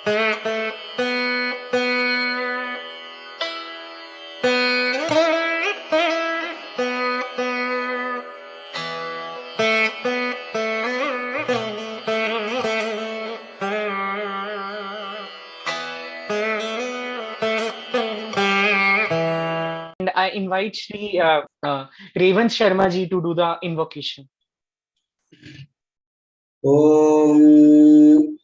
I invite Sri Raivatha Sharma ji to do the invocation. Om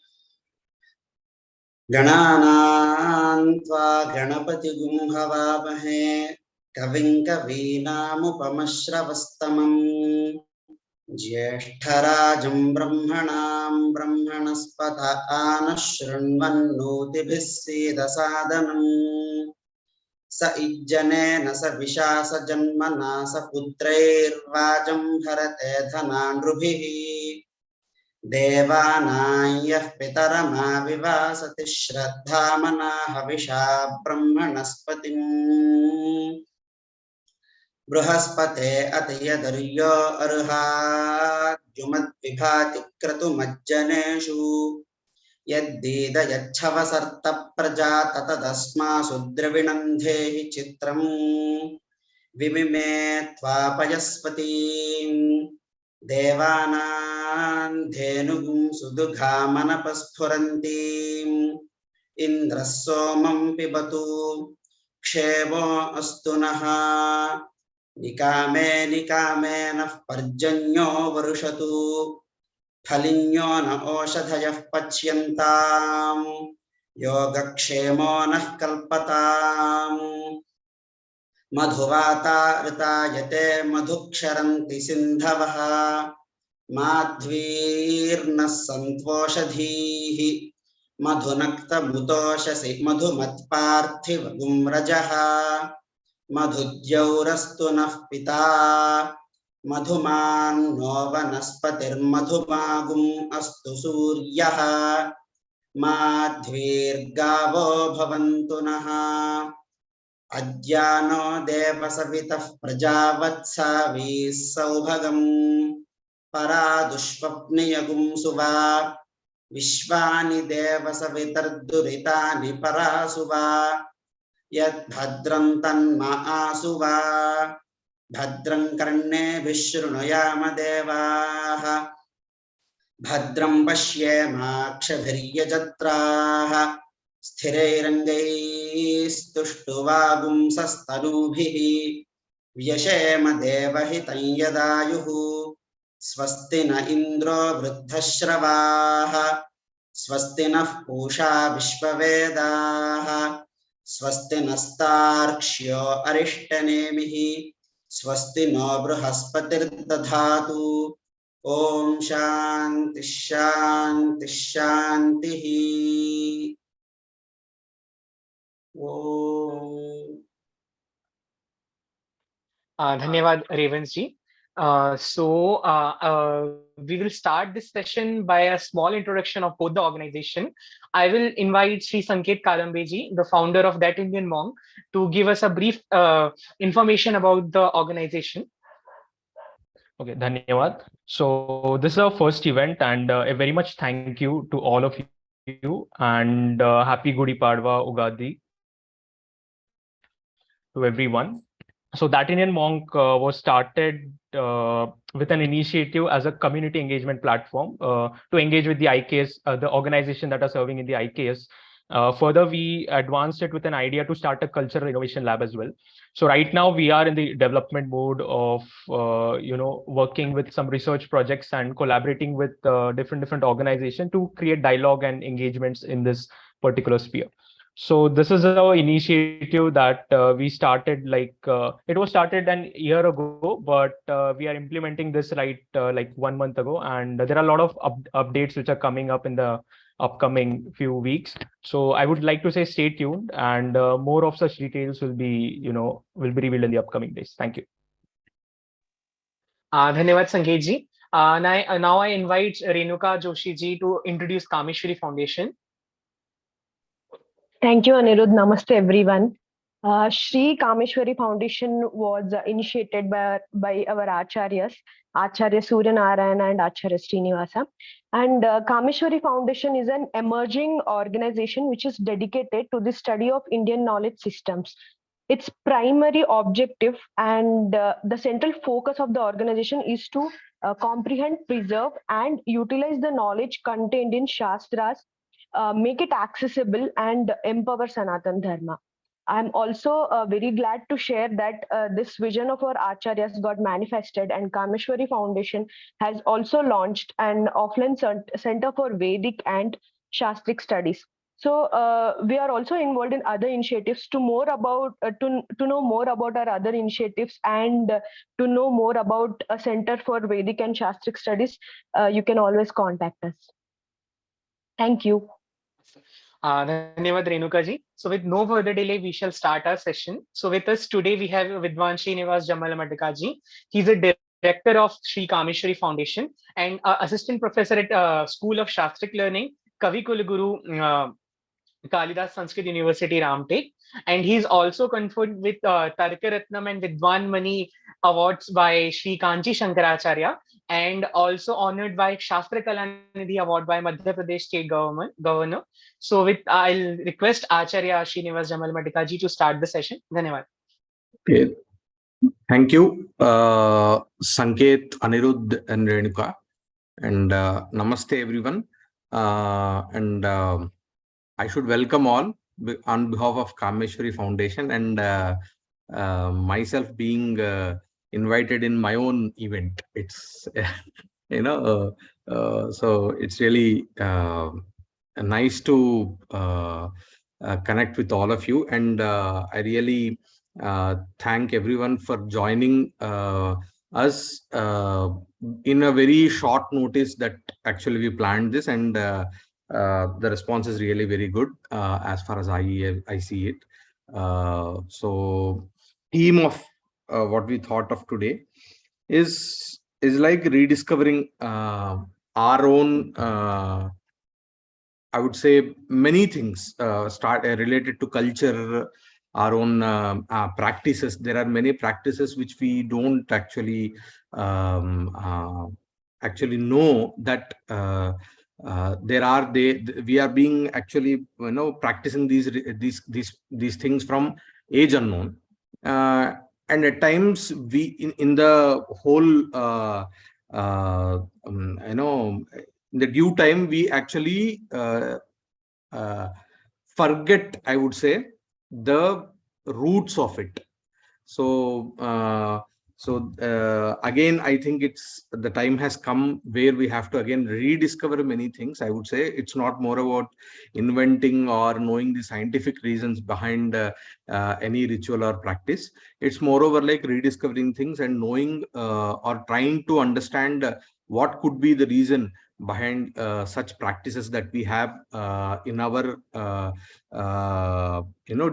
Gananam tva Ganapati Gum Havavahe Kavim Kavinamupamasravastamam Jyeshtarajam Brahmanam Brahmanaspata Anashranvannotibhis Sedasadanam Sa ijjanena sa vishasa janmana sa putrairvajam bharate dhanandrubhihi Devanayah pitarama vivasati shraddhamana havisha brahmanaspatim Bruhaspate atayadaryo arhat jumat vibhati kratumajjaneshu Yaddida yachavasarta praja tatadasma sudраvinandhehi chitram vimime tvapayaspatim devanan dhenugum sudughamanapasphurantim indrasomam pibatu kshevo astunaha nikame nikame naf parjanyo varushatu Phalinyo na oshadhayah pachyantam yogakshemo nah kalpatam madhuvata ritayate madhuksharanti sindhavaha madhvirnas santvoshadhihi madhunakta mutoshasi madhumatparthivagum rajaha madhudyaurastu nah pita Madhuman no vanaspatir madhumagum astu suryaha madhvirgavo bhavantu naha ajyano devasavitah prajavatsavi saubhagam paradushvapniyagum suva vishvani devasavitarduritani parasuva yad bhadram tanma asuva Bhadram karne vishrunuyama devaha Bhadram pashyemakshabhiryajatraha Sthirairangaistustuvagum sastanubhihi Vyashema devahitam yadayuhu Swasti na indro vruddhashravaha Swasti na pusha vishvavedaha Swasti nastarkshyo arishtanemihi Swasti no brahaspatir dadhatu Om Shanti Shanti Shanti Om Dhanyavad Raivatha ji. We will start this session by a small introduction of both the organization. I will invite Sri Sanket Kalambe ji, the founder of That Indian Monk, to give us a brief information about the organization. Okay, Dhanyavad. So this is our first event, and a very much thank you to all of you, and happy Gudi Padwa Ugadi to everyone. So That Indian Monk was started with an initiative as a community engagement platform to engage with the IKS, the organization that are serving in the IKS. Further, we advanced it with an idea to start a cultural innovation lab as well. So right now we are in the development mode of working with some research projects and collaborating with different organizations to create dialogue and engagements in this particular sphere. So this is our initiative that we started it was started an year ago, but we are implementing this like 1 month ago, and there are a lot of updates which are coming up in the upcoming few weeks. So I would like to say stay tuned, and more of such details will be revealed in the upcoming days. Thank you. Dhanyavad Sanket ji. Now I invite Renuka Joshi ji to introduce Kameswari Foundation. Thank you, Anirudh. Namaste, everyone. Sri Kameswari Foundation was initiated by our acharyas, Acharya Surya Narayana and Acharya Srinivasa. And Kameswari Foundation is an emerging organization which is dedicated to the study of Indian knowledge systems. Its primary objective and the central focus of the organization is to comprehend, preserve, and utilize the knowledge contained in Shastras, make it accessible, and empower Sanatan Dharma. I'm also very glad to share that this vision of our Acharyas got manifested, and Kameshwari Foundation has also launched an offline center for Vedic and Shastric studies. So we are also involved in other initiatives to know more about our other initiatives and to know more about a center for Vedic and Shastric studies. You can always contact us. Thank you. Dhanyavad Renuka ji. So with no further delay, we shall start our session. So with us today, we have Vidwan Srinivas Jammalamadaka ji. He's a director of Sri Kameswari Foundation and assistant professor at School of Shastric Learning, Kavi Kulguru Kalidas Sanskrit University, Ramtek. And he's also conferred with Tarkaratnam and Vidwan Mani awards by Sri Kanchi Shankaracharya, and also honored by Shastra Kalanidhi Award by Madhya Pradesh State Governor. So with I'll request Acharya Srinivas Jammalamadaka ji to start the session. Dhanyavad. Okay. Thank you, Sanket, Anirudh, and Renuka. And namaste, everyone. I should welcome all on behalf of Kameshwari Foundation and myself being invited in my own event. It's, so it's really nice to connect with all of you. And I really thank everyone for joining us in a very short notice that actually we planned this, and the response is really very good as far as I see it. So theme of what we thought of today is like rediscovering our own, I would say, many things related to culture, our own practices. There are many practices which we don't actually know that we are being actually practicing these things from age unknown, and at times we in the whole in the due time we actually forget, I would say, the roots of it. So again, I think the time has come where we have to again rediscover many things. I would say it's not more about inventing or knowing the scientific reasons behind any ritual or practice. It's moreover like rediscovering things and knowing or trying to understand what could be the reason behind such practices that we have in our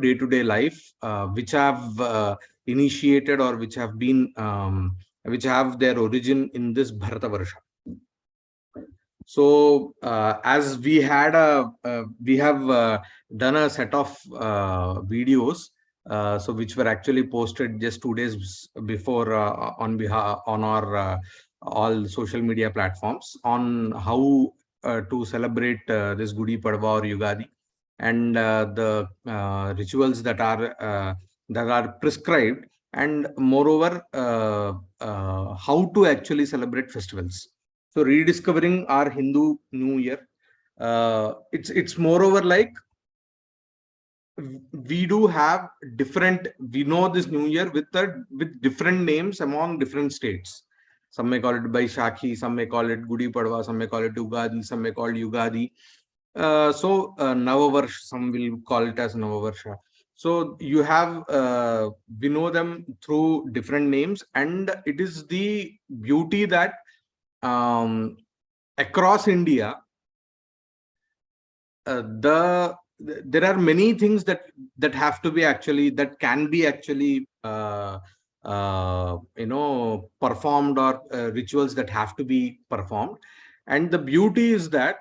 day-to-day life, which have initiated or which have been which have their origin in this Bharata Varsha. So as we had we have done a set of videos so which were actually posted just 2 days before on our all social media platforms on how to celebrate this Gudi Padwa or Ugadi, and the rituals that are prescribed, and moreover how to actually celebrate festivals. So rediscovering our Hindu New Year, it's moreover like we do have different, we know this New Year with different names among different states. Some may call it Baishakhi, some may call it Gudi Padwa, some may call it Ugadi, some may call it Ugadi. So Navavarsha, some will call it as Navavarsha. So you have, we know them through different names, and it is the beauty that across India, there are many things that have to be actually, that can be actually performed, or rituals that have to be performed. And the beauty is that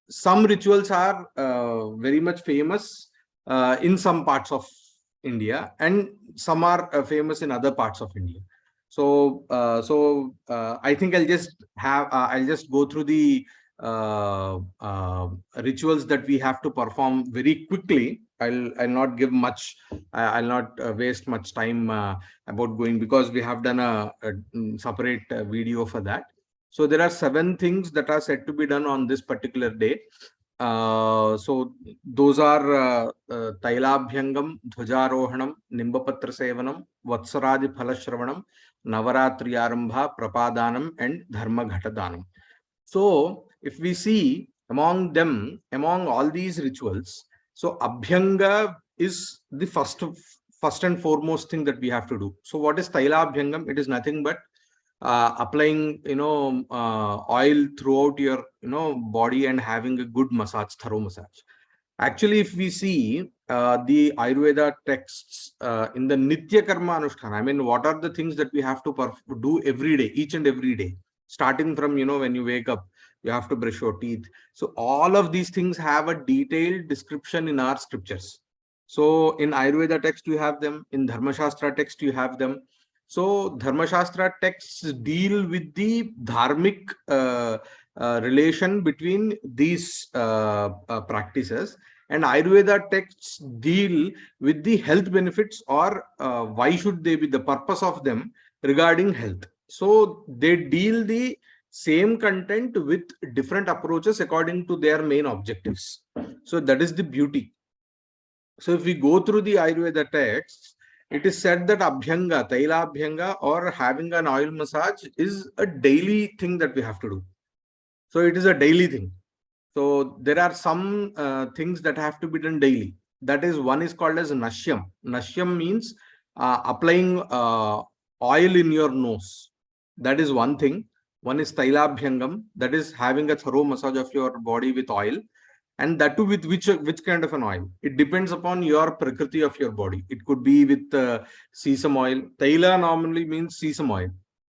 some rituals are very much famous in some parts of India, and some are famous in other parts of India. I think I'll just go through the rituals that we have to perform very quickly. I'll not give much. I'll not waste much time about going, because we have done a separate video for that. So there are 7 things that are said to be done on this particular day. So those are Tailabhyangam, Dhwajarohanam, Nimbapatra Sevanam, Vatsaradi Phalashravanam, Navaratri Arambha, Prapadanam, and Dharma Ghatadanam. So if we see among them, among all these rituals, so Abhyanga is the first and foremost thing that we have to do. So what is Tailabhyangam? It is nothing but applying oil throughout your body and having a good massage, thorough massage. Actually, if we see the Ayurveda texts in the Nitya Karma Anushtana, I mean, what are the things that we have to do every day, each and every day, starting from when you wake up, you have to brush your teeth. So all of these things have a detailed description in our scriptures. So in Ayurveda text you have them, in Dharma Shastra text you have them. So Dharma Shastra texts deal with the dharmic relation between these practices, and Ayurveda texts deal with the health benefits, or why should they be, the purpose of them regarding health. So they deal the same content with different approaches according to their main objectives. So that is the beauty. So if we go through the Ayurveda texts, it is said that Abhyanga, Tailabhyanga, or having an oil massage is a daily thing that we have to do. So it is a daily thing. So there are some things that have to be done daily. That is, one is called as Nashyam. Nashyam means applying oil in your nose. That is one thing. One is Tailabhyangam, that is having a thorough massage of your body with oil. And that too with which kind of an oil? It depends upon your prakriti of your body. It could be with sesame oil. Taila normally means sesame oil.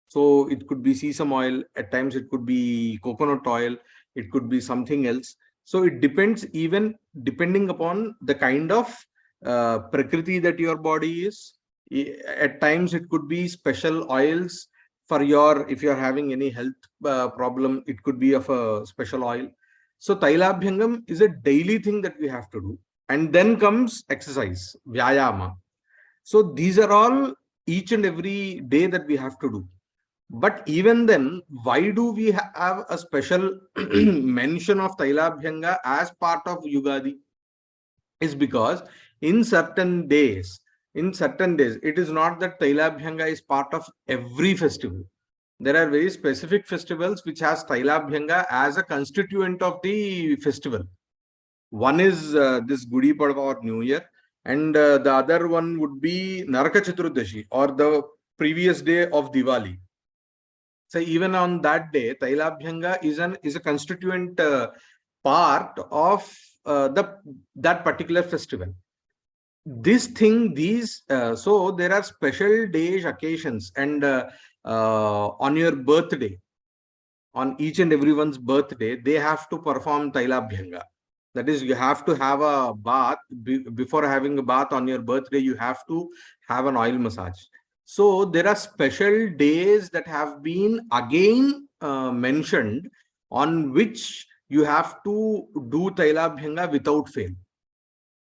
So it could be sesame oil. At times it could be coconut oil. It could be something else. So it depends, even depending upon the kind of prakriti that your body is. At times it could be special oils for your, if you're having any health problem, it could be of a special oil. So Tailabhyangam is a daily thing that we have to do. And then comes exercise, Vyayama. So these are all each and every day that we have to do. But even then, why do we have a special mention of Tailabhyanga as part of Ugadi? Is because in certain days, it is not that Tailabhyanga is part of every festival. There are very specific festivals which has Tailabhyanga as a constituent of the festival. One is this Gudi Padva or New Year, and the other one would be Naraka Chaturdashi, or the previous day of Diwali. So even on that day, Tailabhyanga is a constituent part of that particular festival. This thing, so there are special days, occasions, and on your birthday, on each and everyone's birthday, they have to perform Tailabhyanga. That is, you have to have a bath. Before having a bath on your birthday, you have to have an oil massage. So there are special days that have been again mentioned, on which you have to do Tailabhyanga without fail.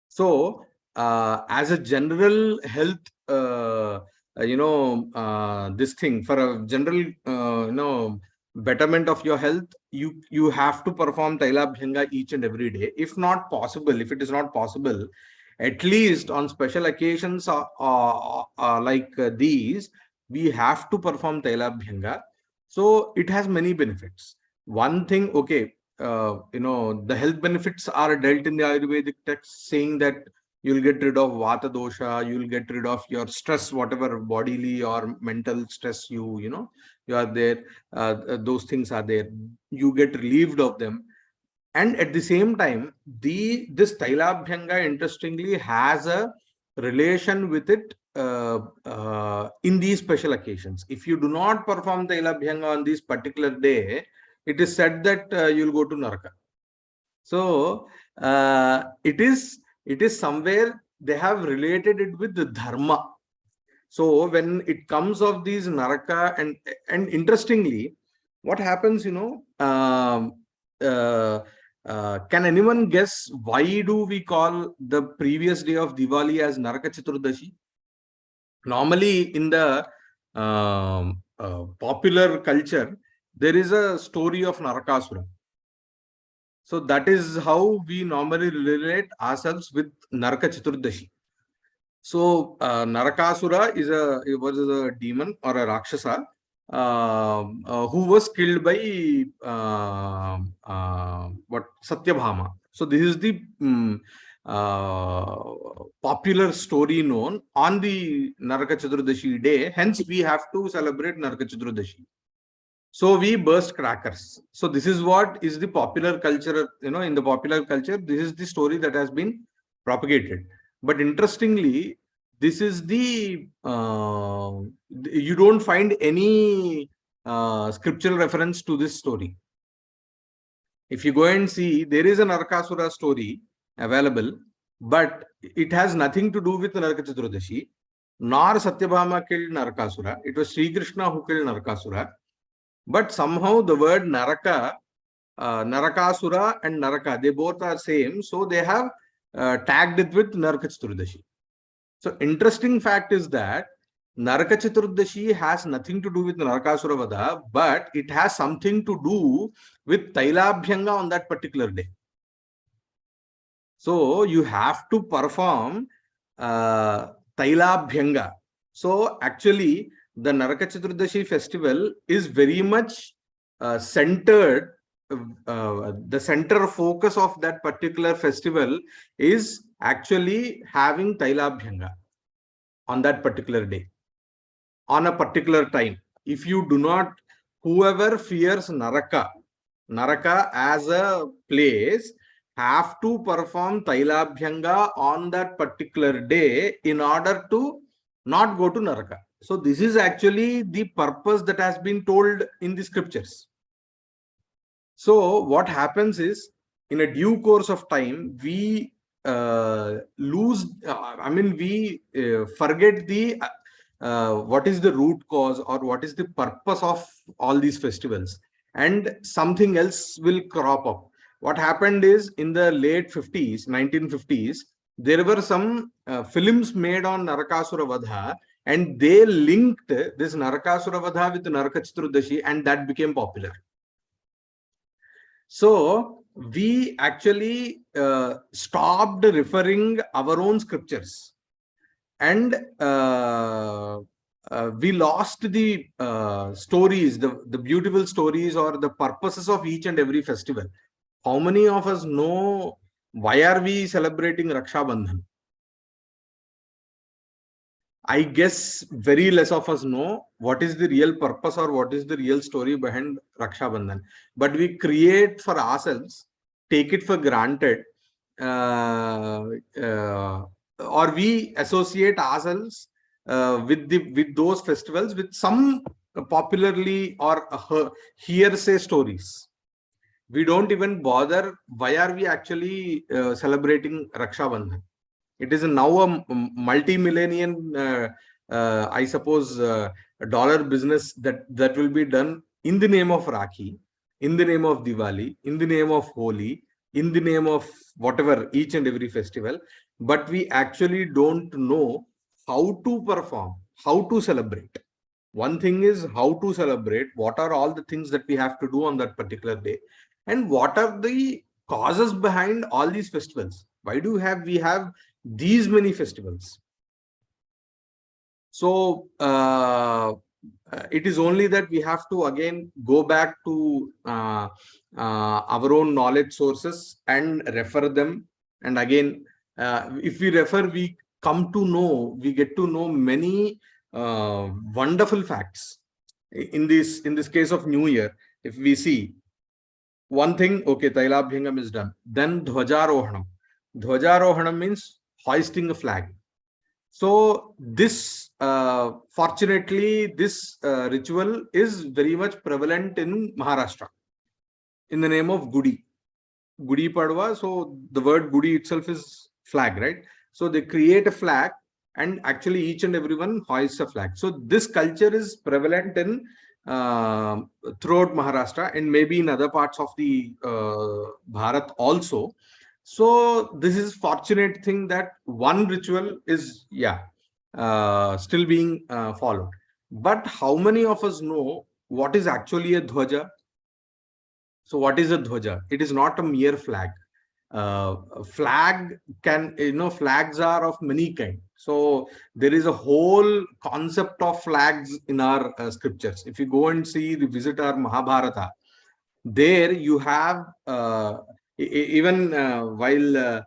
So as a general health, this thing, for a general betterment of your health, you have to perform Tailabhyanga each and every day. If it is not possible, at least on special occasions like these, we have to perform Tailabhyanga. So it has many benefits. One thing, okay, the health benefits are dealt in the Ayurvedic text, saying that you'll get rid of Vata dosha, you'll get rid of your stress, whatever bodily or mental stress you are there, those things are there. You get relieved of them. And at the same time, this Tailabhyanga, interestingly, has a relation with it in these special occasions. If you do not perform Tailabhyanga on this particular day, it is said that you'll go to Naraka. So it is somewhere they have related it with the dharma. So when it comes of these naraka, and interestingly, what happens, can anyone guess why do we call the previous day of Diwali as Naraka Chaturdashi? Normally, in the popular culture, there is a story of Narakasura. So that is how we normally relate ourselves with Naraka Chaturdashi. So Narakasura was a demon or a Rakshasa who was killed by Satyabhama. So this is the popular story known on the Naraka Chaturdashi day. Hence, we have to celebrate Naraka Chaturdashi. So we burst crackers. So this is what is the popular culture. In the popular culture, this is the story that has been propagated. But interestingly, this is the you don't find any scriptural reference to this story. If you go and see, there is an Narakasura story available, but it has nothing to do with Naraka Chaturdashi, nor Satyabhama killed Narakasura. It was Sri Krishna who killed Narakasura. But somehow the word Naraka, Narakasura and Naraka, they both are same. So they have tagged it with Naraka Chaturdashi. So interesting fact is that Naraka Chaturdashi has nothing to do with Narakasura Vada, but it has something to do with Tailabhyanga on that particular day. So you have to perform Tailabhyanga. So actually, the Naraka Chaturdashi festival is very much centered. The center focus of that particular festival is actually having Tailabhyanga on that particular day, on a particular time. If you do not, whoever fears Naraka as a place, have to perform Tailabhyanga on that particular day in order to not go to Naraka. So this is actually the purpose that has been told in the scriptures. So what happens is, in a due course of time, we forget the what is the root cause or what is the purpose of all these festivals, and something else will crop up. What happened is, in the late 50s, 1950s, there were some films made on Narakasura Vadha, and they linked this Narakasura Vadha with Naraka Chaturdashi, and that became popular. So we actually stopped referring our own scriptures, and we lost the stories, the beautiful stories or the purposes of each and every festival. How many of us know why are we celebrating Raksha Bandhan? I guess very less of us know what is the real purpose or what is the real story behind Raksha Bandhan. But we create for ourselves, take it for granted, or we associate ourselves with those festivals with some popularly or hearsay stories. We don't even bother why are we actually celebrating Raksha Bandhan. It is now a multi-millennium, I suppose, dollar business that will be done in the name of Rakhi, in the name of Diwali, in the name of Holi, in the name of whatever, each and every festival. But we actually don't know how to perform, how to celebrate. One thing is how to celebrate, what are all the things that we have to do on that particular day, and what are the causes behind all these festivals. Why do we have these many festivals? So it is only that we have to again go back to our own knowledge sources and refer them. And again, if we refer, we get to know many wonderful facts. In this case of New Year, if we see one thing, okay, Tailabhyangam is done. Then Dhwajarohanam. Dhwajarohanam means hoisting a flag. So this, fortunately, this ritual is very much prevalent in Maharashtra in the name of Gudi Padwa. So the word Gudi itself is flag, right? So they create a flag and actually each and everyone hoists a flag. So this culture is prevalent in throughout Maharashtra and maybe in other parts of the Bharat also. So this is fortunate thing that one ritual is still being followed. But how many of us know what is actually a dhwaja? So what is a dhwaja? It is not a mere flag. Flag can, flags are of many kinds. So there is a whole concept of flags in our scriptures. If you go and visit our Mahabharata, there you have even while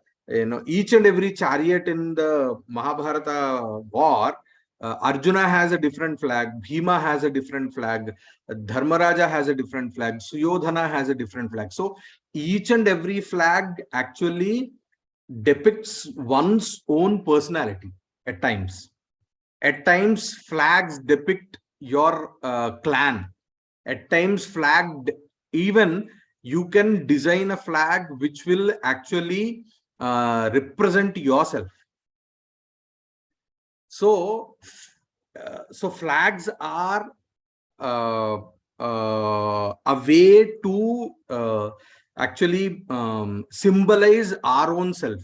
each and every chariot in the Mahabharata war, Arjuna has a different flag, Bhima has a different flag, Dharmaraja has a different flag, Suyodhana has a different flag. So each and every flag actually depicts one's own personality at times. At times, flags depict your clan. At times, even you can design a flag which will actually represent yourself. So flags are a way to actually symbolize our own self,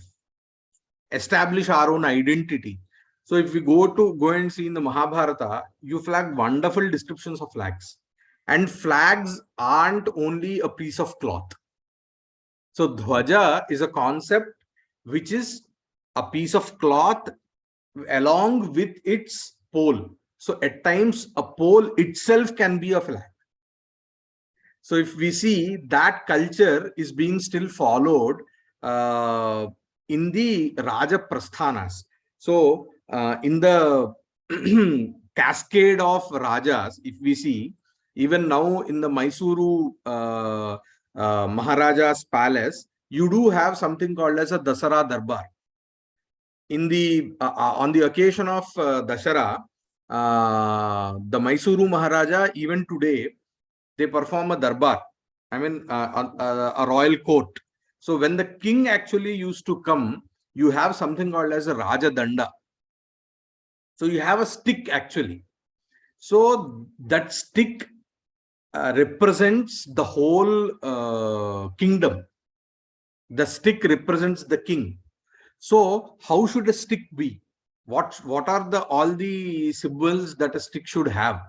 establish our own identity. So if we go and see in the Mahabharata, you flag wonderful descriptions of flags. And flags aren't only a piece of cloth. So dhwaja is a concept which is a piece of cloth along with its pole. So at times a pole itself can be a flag. So if we see that culture is being still followed in the Raja Prasthanas. So in the cascade of Rajas, if we see, even now in the Mysuru Maharaja's palace, you do have something called as a Dasara Darbar. In the on the occasion of Dashara, the Mysuru Maharaja, even today, they perform a darbar. I mean, a royal court. So when the king actually used to come, you have something called as a Raja Danda. So you have a stick actually. So that stick represents the whole kingdom. The stick represents the king. So how should a stick be? What are all the symbols that a stick should have?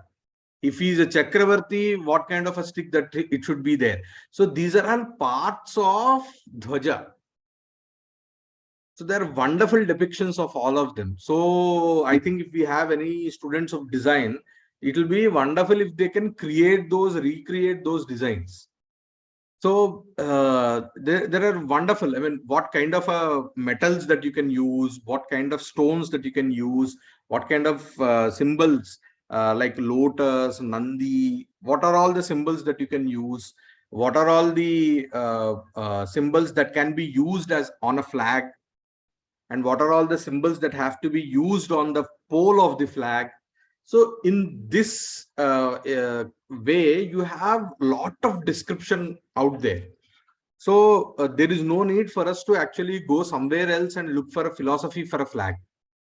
If he is a Chakravarti, what kind of a stick that it should be there? So these are all parts of dhwaja. So there are wonderful depictions of all of them. So I think if we have any students of design, it will be wonderful if they can recreate those designs. So there are wonderful, I mean, what kind of metals that you can use, what kind of stones that you can use, what kind of symbols like lotus, Nandi, what are all the symbols that you can use? What are all the symbols that can be used as on a flag? And what are all the symbols that have to be used on the pole of the flag? So in this way, you have a lot of description out there. So there is no need for us to actually go somewhere else and look for a philosophy for a flag.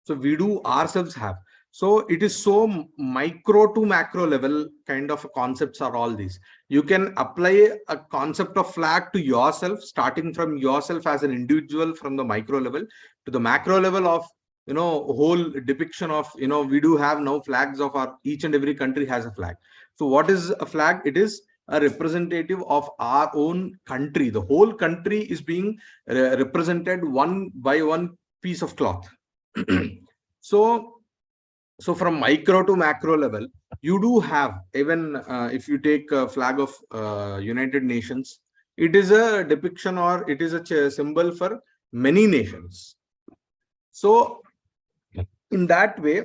So we do ourselves have. So it is so micro to macro level kind of concepts are all these. You can apply a concept of flag to yourself, starting from yourself as an individual from the micro level to the macro level of, whole depiction of, we do have now flags of each and every country has a flag. So what is a flag? It is a representative of our own country. The whole country is being represented one by one piece of cloth. So from micro to macro level, you do have, even if you take a flag of United Nations, it is a depiction or it is a symbol for many nations. So in that way,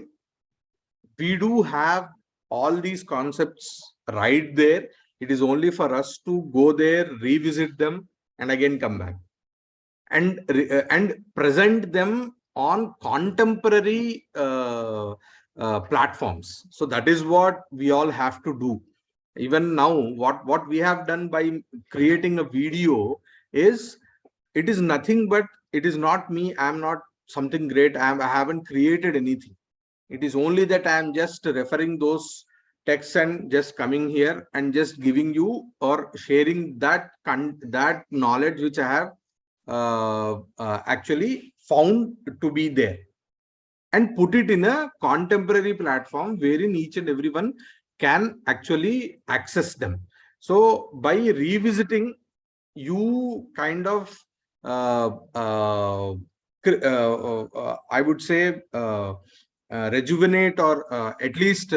we do have all these concepts right there. It is only for us to go there, revisit them, and again come back and present them on contemporary platforms. So that is what we all have to do. Even now, what we have done by creating a video is, it is nothing but, it is not me, I am not something great. I haven't created anything. It is only that I am just referring those texts and just coming here and just giving you or sharing that knowledge which I have actually found to be there, and put it in a contemporary platform wherein each and everyone can actually access them. So by revisiting, you kind of I would say rejuvenate, or at least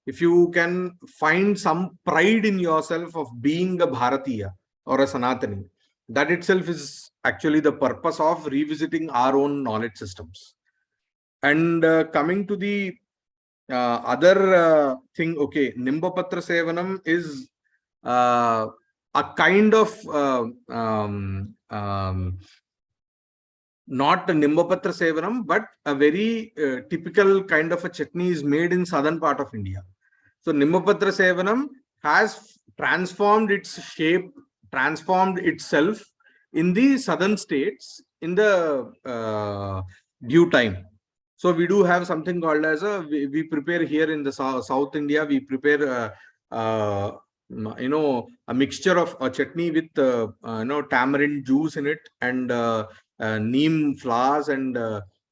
if you can find some pride in yourself of being a Bharatiya or a Sanatani, that itself is actually the purpose of revisiting our own knowledge systems. And coming to the other thing, okay, Nimbapatra Sevanam is a kind of not a Nimbapatra Sevanam, but a very typical kind of a chutney is made in southern part of India. So Nimbapatra Sevanam has transformed its shape, transformed itself in the southern states in the due time. So we do have something called as we prepare here in the South India, we prepare a mixture of a chutney with tamarind juice in it, and neem flowers, and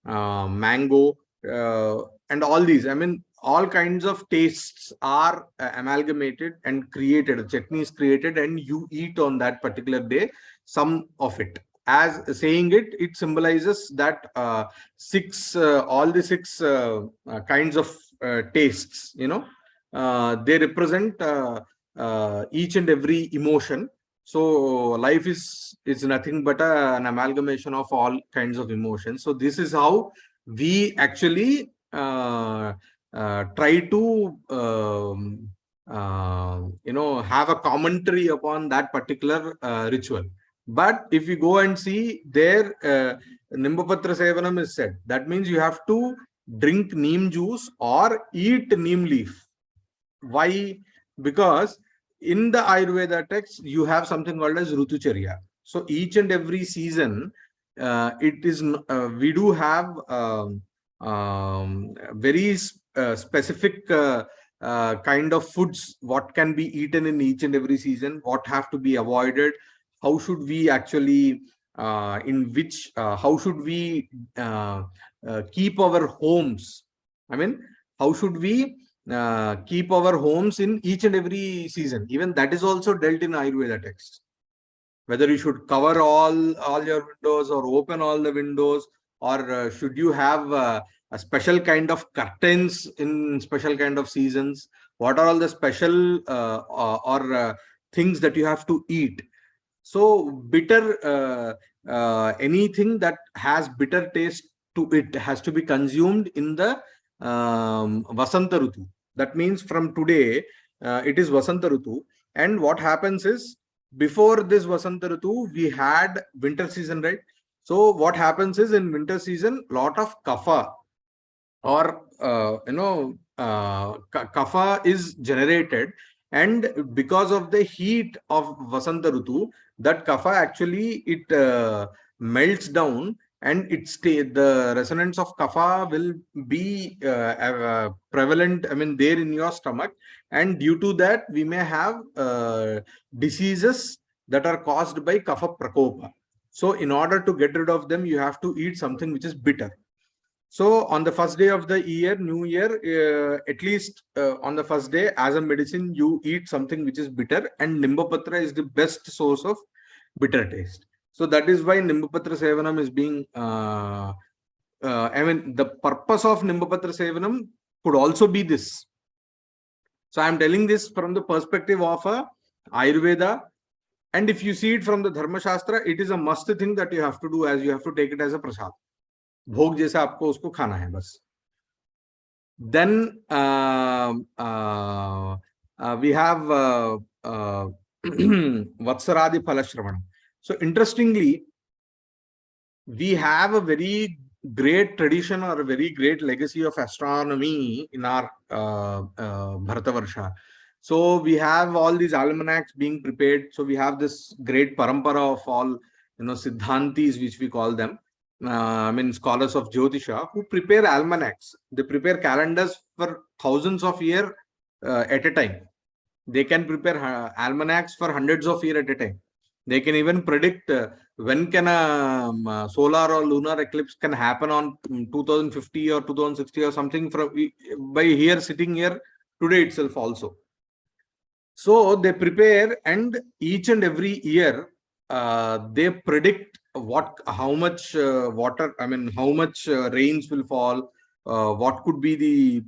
mango, and all these. I mean, all kinds of tastes are amalgamated and created. A chutney is created, and you eat on that particular day some of it. As saying it, it symbolizes that all the six kinds of tastes, they represent each and every emotion. So life is nothing but an amalgamation of all kinds of emotions. So this is how we actually try to have a commentary upon that particular ritual. But if you go and see there, Nimbapatra Sevanam is said. That means you have to drink neem juice or eat neem leaf. Why? Because in the Ayurveda text, you have something called as Rutucharya. So each and every season, we do have very specific kind of foods, what can be eaten in each and every season, what have to be avoided, how should we actually how should we keep our homes. I mean, how should we keep our homes in each and every season. Even that is also dealt in Ayurveda text. Whether you should cover all your windows or open all the windows, or should you have a special kind of curtains in special kind of seasons. What are all the special things that you have to eat. So bitter, anything that has bitter taste to it has to be consumed in the Vasanta Rutu. That means from today, it is Vasanta Rutu. And what happens is, before this Vasanta Rutu, we had winter season, right? So what happens is, in winter season, lot of kapha or kapha is generated, and because of the heat of Vasanta Rutu, that kapha actually it melts down, and the resonance of kapha will be prevalent, I mean, there in your stomach, and due to that we may have diseases that are caused by kapha prakopa. So in order to get rid of them, you have to eat something which is bitter. So on the first day of the year, New Year, at least on the first day, as a medicine, you eat something which is bitter, and Nimbapatra is the best source of bitter taste. So that is why Nimbapatra Sevanam is being, I mean, the purpose of Nimbapatra Sevanam could also be this. So I am telling this from the perspective of Ayurveda. And if you see it from the Dharma Shastra, it is a must thing that you have to do, as you have to take it as a prasad. भोग जैसा आपको उसको खाना है बस. Then we have Vatsaradi Phalashravanam. So interestingly, we have a very great tradition or a very great legacy of astronomy in our Bharatavarsha. So we have all these almanacs being prepared. So we have this great parampara of all, Siddhantis, which we call them. scholars of Jyotisha who prepare almanacs. They prepare calendars for thousands of years at a time. They can prepare almanacs for hundreds of years at a time. They can even predict when can a solar or lunar eclipse can happen on 2050 or 2060 or something from by here sitting here today itself also. So they prepare, and each and every year they predict how much water, how much rains will fall, what could be the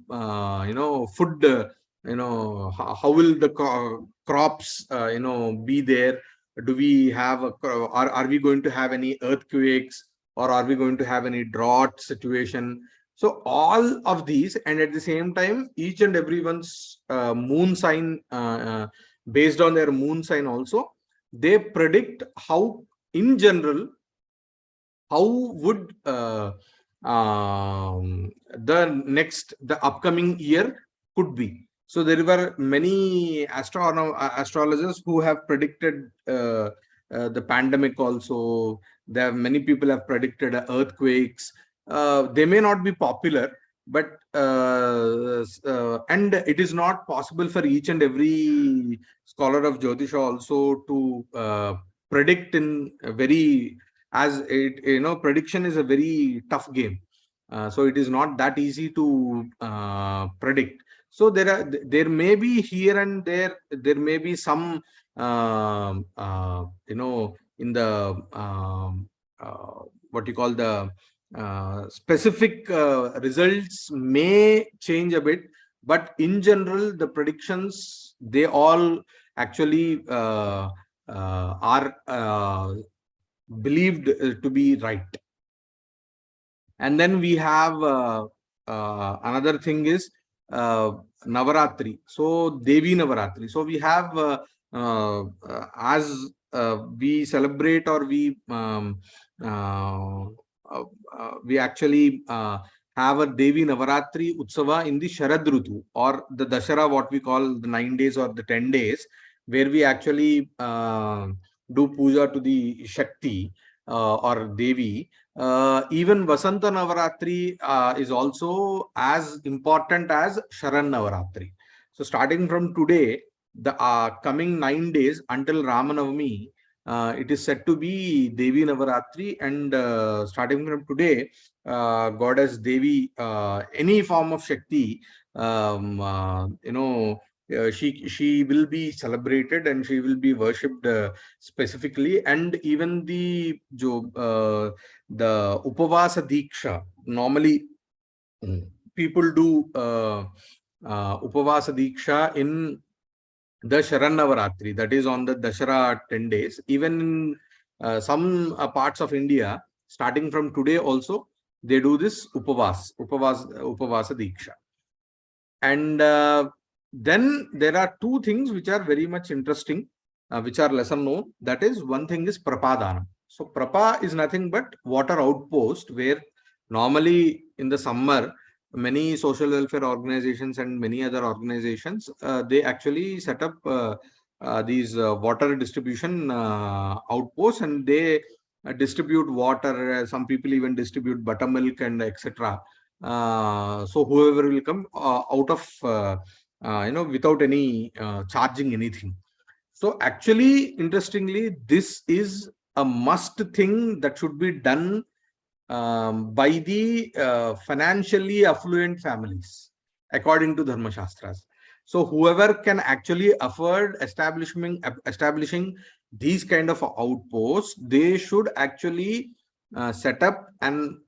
food, how will the crops be there. Do we have are we going to have any earthquakes, or are we going to have any drought situation? So all of these, and at the same time, each and everyone's moon sign, based on their moon sign also, they predict how, in general, how would the upcoming year could be. So there were many astrologers who have predicted the pandemic also. There are many people have predicted earthquakes. They may not be popular, but and it is not possible for each and every scholar of Jyotisha also to predict in a very, as it prediction is a very tough game. So it is not that easy to predict. So there may be here and there may be some in the what you call the specific results may change a bit, but in general the predictions, they all actually are believed to be right. And then we have another thing is Navaratri. So Devi Navaratri. So we have as we celebrate, or we actually have a Devi Navaratri Utsava in the Sharad Rutu, or the Dashara, what we call the 9 days or the 10 days, where we actually do puja to the Shakti or Devi. Even Vasanta Navaratri is also as important as Sharan Navaratri. So starting from today, the coming 9 days until Ramanavami, it is said to be Devi Navaratri, and starting from today, goddess Devi, any form of Shakti, she will be celebrated and she will be worshipped specifically. And even the Upavasa Diksha, normally people do Upavasa Diksha in the Sharan Navaratri, that is on the Dashara 10 days. Even in some parts of India, starting from today also, they do this Upavasa Diksha. And then there are two things which are very much interesting, which are lesser known. That is, one thing is Prapadana. So Prapa is nothing but water outpost, where normally in the summer, many social welfare organizations and many other organizations, they actually set up these water distribution outposts, and they distribute water. Some people even distribute buttermilk and etc. So whoever will come out of without any charging anything. So actually, interestingly, this is a must thing that should be done by the financially affluent families, according to Dharma Shastras. So whoever can actually afford establishing these kind of outposts, they should actually set up an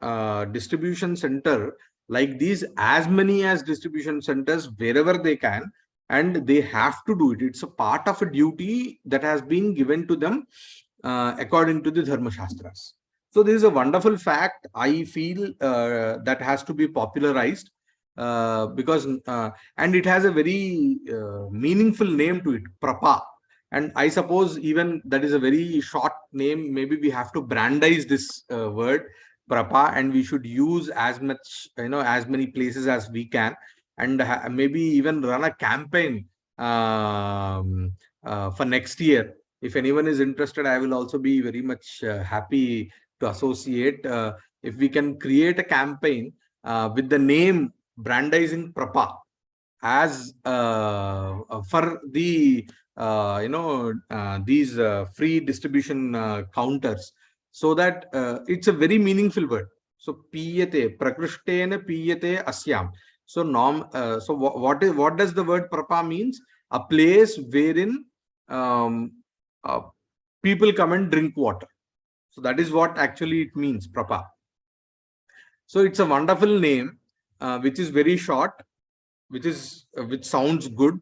distribution center like these, as many as distribution centers wherever they can, and they have to do it. It's a part of a duty that has been given to them according to the Dharma Shastras. So this is a wonderful fact, I feel, that has to be popularized because and it has a very meaningful name to it, Prapa. And I suppose even that is a very short name. Maybe we have to brandize this word Prapa, and we should use as much, as many places as we can, and maybe even run a campaign for next year. If anyone is interested, I will also be very much happy to associate. if we can create a campaign with the name brandizing Prapa as for the these free distribution counters, so that it's a very meaningful word. So piyate, prakrishtena piyate asyam. So what does the word Prapa means? A place wherein people come and drink water. So that is what actually it means, Prapa. So it's a wonderful name, which is very short, which sounds good,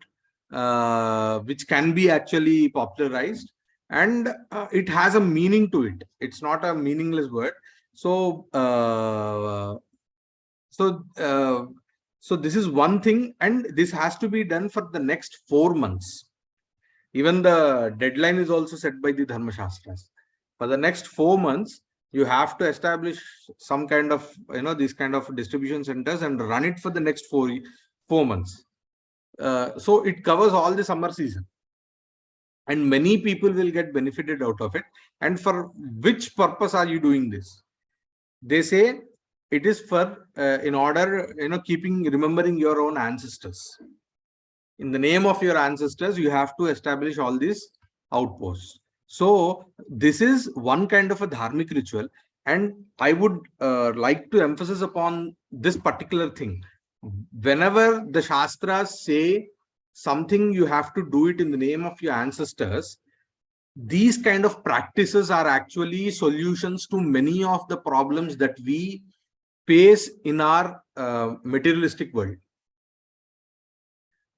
which can be actually popularized, and it has a meaning to it. It's not a meaningless word. So so this is one thing, and this has to be done for the next 4 months. Even the deadline is also set by the Dharma Shastras. For the next 4 months, you have to establish some kind of, these kind of distribution centers and run it for the next 4 months. So it covers all the summer season, and many people will get benefited out of it. And for which purpose are you doing this? They say it is for in order, remembering your own ancestors. In the name of your ancestors, you have to establish all these outposts. So this is one kind of a dharmic ritual, and I would like to emphasize upon this particular thing. Whenever the Shastras say something, you have to do it in the name of your ancestors, these kind of practices are actually solutions to many of the problems that we face in our materialistic world.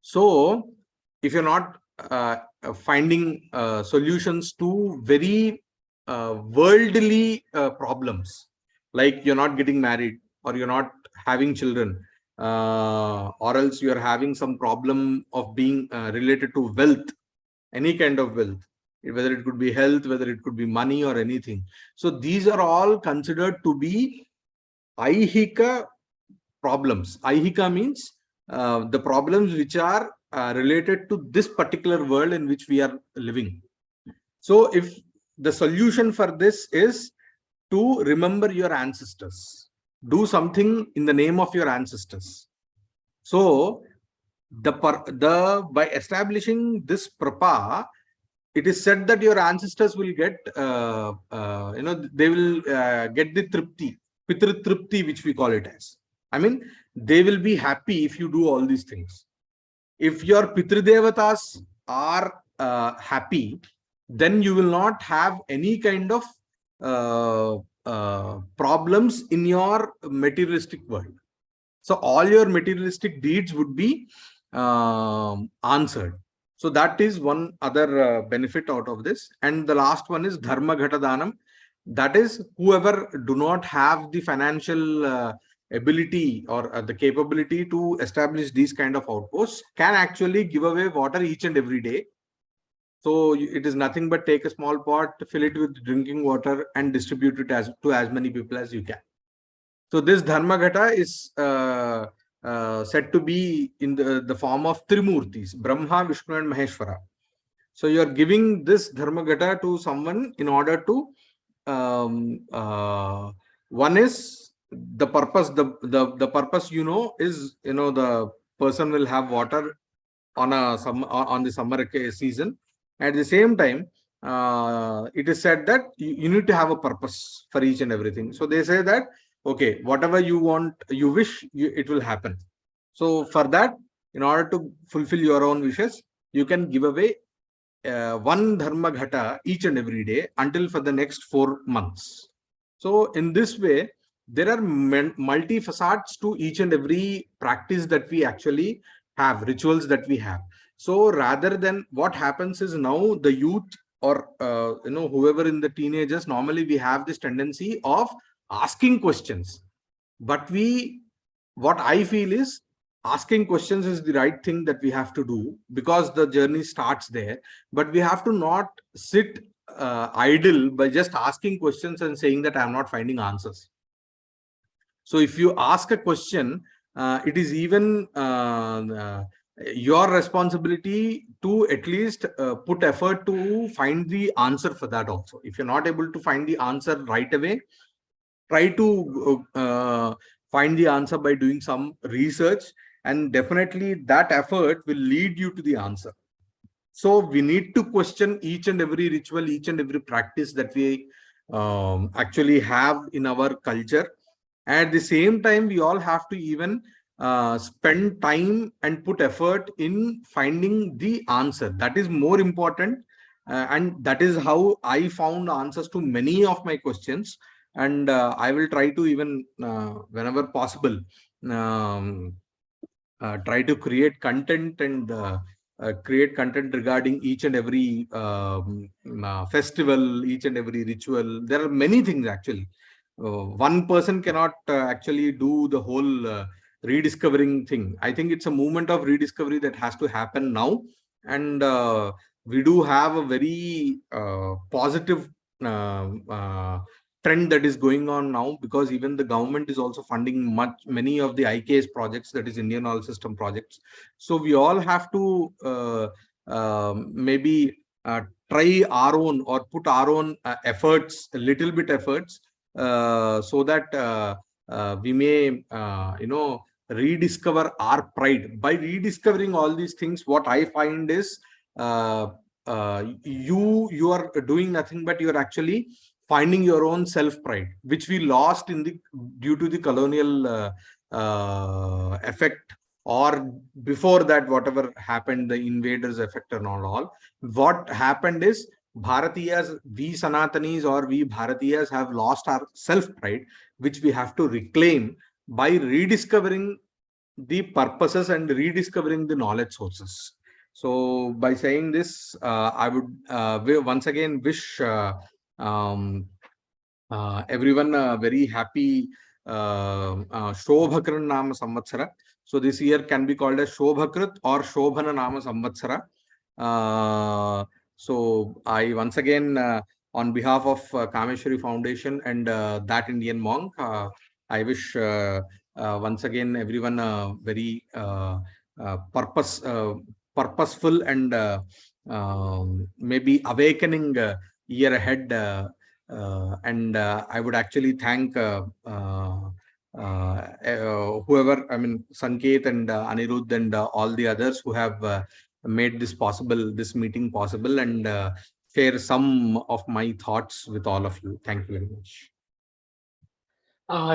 So if you're not finding solutions to very worldly problems, like you're not getting married, or you're not having children, or else you're having some problem of being related to wealth, any kind of wealth, whether it could be health, whether it could be money or anything. So these are all considered to be aihika problems. Aihika means the problems which are related to this particular world in which we are living. So if the solution for this is to remember your ancestors, do something in the name of your ancestors. So by establishing this Prapa, it is said that your ancestors will get they will get the tripti, pitru tripti, which we call it as. I mean, they will be happy if you do all these things. If your Pitridevatas are happy, then you will not have any kind of problems in your materialistic world. So all your materialistic deeds would be answered. So that is one other benefit out of this. And the last one is Dharma Ghata Danam. That is, whoever do not have the financial ability or the capability to establish these kind of outposts can actually give away water each and every day. So it is nothing but take a small pot, fill it with drinking water, and distribute it to as many people as you can. So this Dharma Ghata is said to be in the form of Trimurtis, Brahma, Vishnu and Maheshwara. So you are giving this Dharma Ghata to someone in order to one is the purpose, the purpose is the person will have water on the summer season. At the same time, it is said that you need to have a purpose for each and everything. So they say that, okay, whatever you want, you wish, it will happen. So for that, in order to fulfill your own wishes, you can give away one Dharma Ghata each and every day until for the next 4 months. So in this way, there are multi facets to each and every practice that we actually have, rituals that we have. So rather than, what happens is, now the youth or whoever in the teenagers, normally we have this tendency of asking questions. But what I feel is, asking questions is the right thing that we have to do, because the journey starts there. But we have to not sit idle by just asking questions and saying that I am not finding answers. So if you ask a question, it is even your responsibility to at least put effort to find the answer for that also. If you're not able to find the answer right away, try to find the answer by doing some research, and definitely that effort will lead you to the answer. So we need to question each and every ritual, each and every practice that we actually have in our culture. At the same time, we all have to even spend time and put effort in finding the answer. That is more important. And that is how I found answers to many of my questions. And I will try to even, whenever possible, try to create content and create content regarding each and every festival, each and every ritual. There are many things actually. One person cannot actually do the whole rediscovering thing. I think it's a movement of rediscovery that has to happen now. And we do have a very positive trend that is going on now, because even the government is also funding many of the IKS projects, that is Indian Knowledge System projects. So we all have to maybe try our own or put our own efforts, a little bit efforts, so that we may rediscover our pride. By rediscovering all these things, what I find is you are doing nothing but you're actually finding your own self pride, which we lost in the due to the colonial effect, or before that, whatever happened, the invaders effect and all. What happened is Bharatiyas, we Sanatanis or we Bharatiyas have lost our self pride, which we have to reclaim by rediscovering the purposes and rediscovering the knowledge sources. So by saying this, I would once again wish everyone a very happy Shobhakran Nama Samvatsara. So this year can be called as Shobhakrit or Shobhana Nama Samvatsara. So I once again, on behalf of Kameswari Foundation and that Indian monk, I wish once again everyone a very purposeful and maybe awakening year ahead. And I would actually thank whoever, I mean, Sanket and Anirudh and all the others who have made this possible, this meeting possible, and share some of my thoughts with all of you. Thank you very much.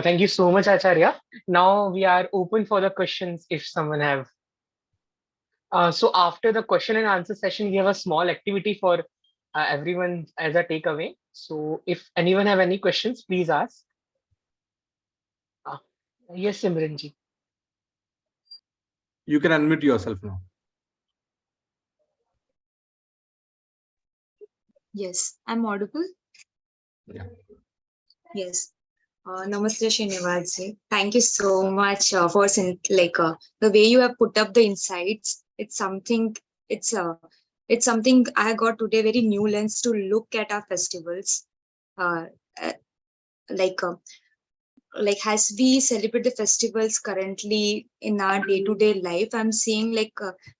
Thank you so much, Acharya. Now we are open for the questions if someone have. So after the question and answer session, we have a small activity for everyone as a takeaway. So if anyone have any questions, please ask. Yes, Simranji. You can unmute yourself now. Yes, I'm audible. Yeah. Yes. Namaste, Srinivas. Thank you so much for the way you have put up the insights. It's something. It's something I got today. Very new lens to look at our festivals. Like as we celebrate the festivals currently in our day-to-day life, I'm seeing